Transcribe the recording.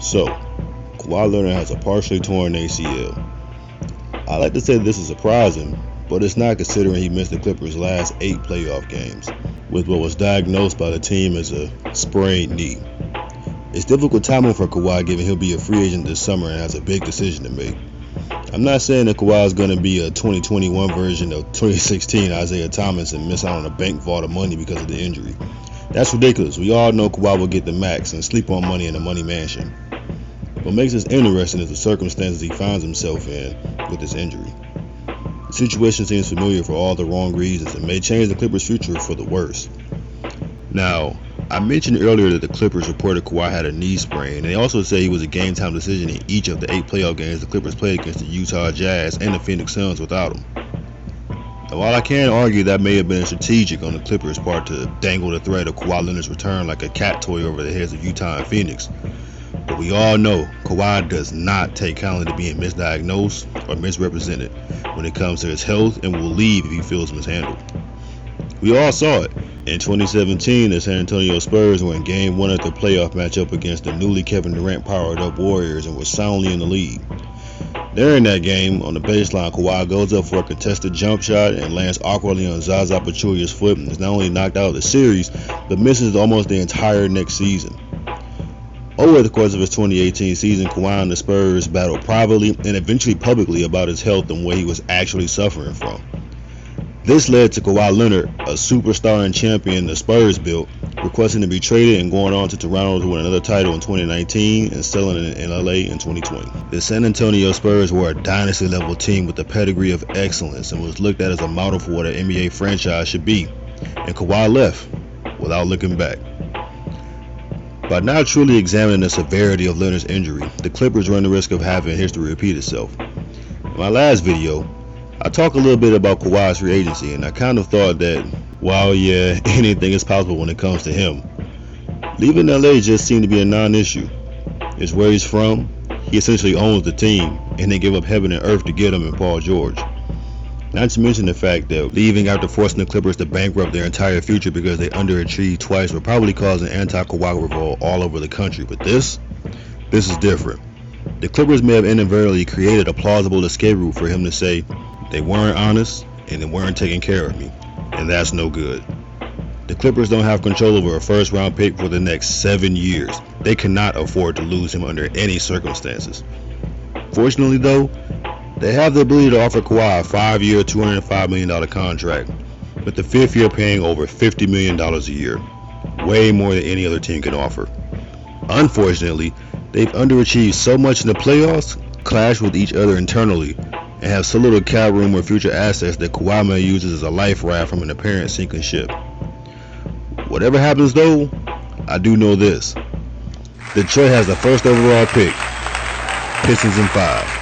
So, Kawhi Leonard has a partially torn ACL. I like to say this is surprising, but it's not considering he missed the Clippers' last 8 playoff games, with what was diagnosed by the team as a sprained knee. It's difficult timing for Kawhi given he'll be a free agent this summer and has a big decision to make. I'm not saying that Kawhi is going to be a 2021 version of 2016 Isaiah Thomas and miss out on a bank vault of money because of the injury. That's ridiculous. We all know Kawhi will get the max and sleep on money in a money mansion. What makes this interesting is the circumstances he finds himself in with this injury. The situation seems familiar for all the wrong reasons and may change the Clippers' future for the worse. Now, I mentioned earlier that the Clippers reported Kawhi had a knee sprain, and they also say he was a game-time decision in each of the 8 playoff games the Clippers played against the Utah Jazz and the Phoenix Suns without him. Now, while I can argue that may have been strategic on the Clippers' part to dangle the threat of Kawhi Leonard's return like a cat toy over the heads of Utah and Phoenix, but we all know Kawhi does not take kindly to being misdiagnosed or misrepresented when it comes to his health and will leave if he feels mishandled. We all saw it. In 2017, the San Antonio Spurs were in Game 1 of their playoff matchup against the newly Kevin Durant powered-up Warriors and were soundly in the lead. During that game, on the baseline, Kawhi goes up for a contested jump shot and lands awkwardly on Zaza Pachulia's foot and is not only knocked out of the series, but misses almost the entire next season. Over the course of his 2018 season, Kawhi and the Spurs battled privately and eventually publicly about his health and what he was actually suffering from. This led to Kawhi Leonard, a superstar and champion the Spurs built, requesting to be traded and going on to Toronto to win another title in 2019 and selling in LA in 2020. The San Antonio Spurs were a dynasty-level team with a pedigree of excellence and was looked at as a model for what an NBA franchise should be, and Kawhi left without looking back. By now truly examining the severity of Leonard's injury, the Clippers run the risk of having history repeat itself. In my last video, I talked a little bit about Kawhi's free agency, and I kind of thought that, while yeah, anything is possible when it comes to him, leaving LA just seemed to be a non-issue. It's where he's from, he essentially owns the team, and they give up heaven and earth to get him in Paul George. Not to mention the fact that leaving after forcing the Clippers to bankrupt their entire future because they underachieved twice would probably cause an anti-Kawhi revolt all over the country. But this is different. The Clippers may have inadvertently created a plausible escape route for him to say, they weren't honest and they weren't taking care of me, and that's no good. The Clippers don't have control over a first-round pick for the next 7 years. They cannot afford to lose him under any circumstances. Fortunately, though, they have the ability to offer Kawhi a 5-year, $205 million contract, with the 5th year paying over $50 million a year, way more than any other team can offer. Unfortunately, they've underachieved so much in the playoffs, clashed with each other internally, and have so little cap room or future assets that Kawhi may use as a life raft from an apparent sinking ship. Whatever happens though, I do know this. Detroit has the first overall pick. Pistons in 5.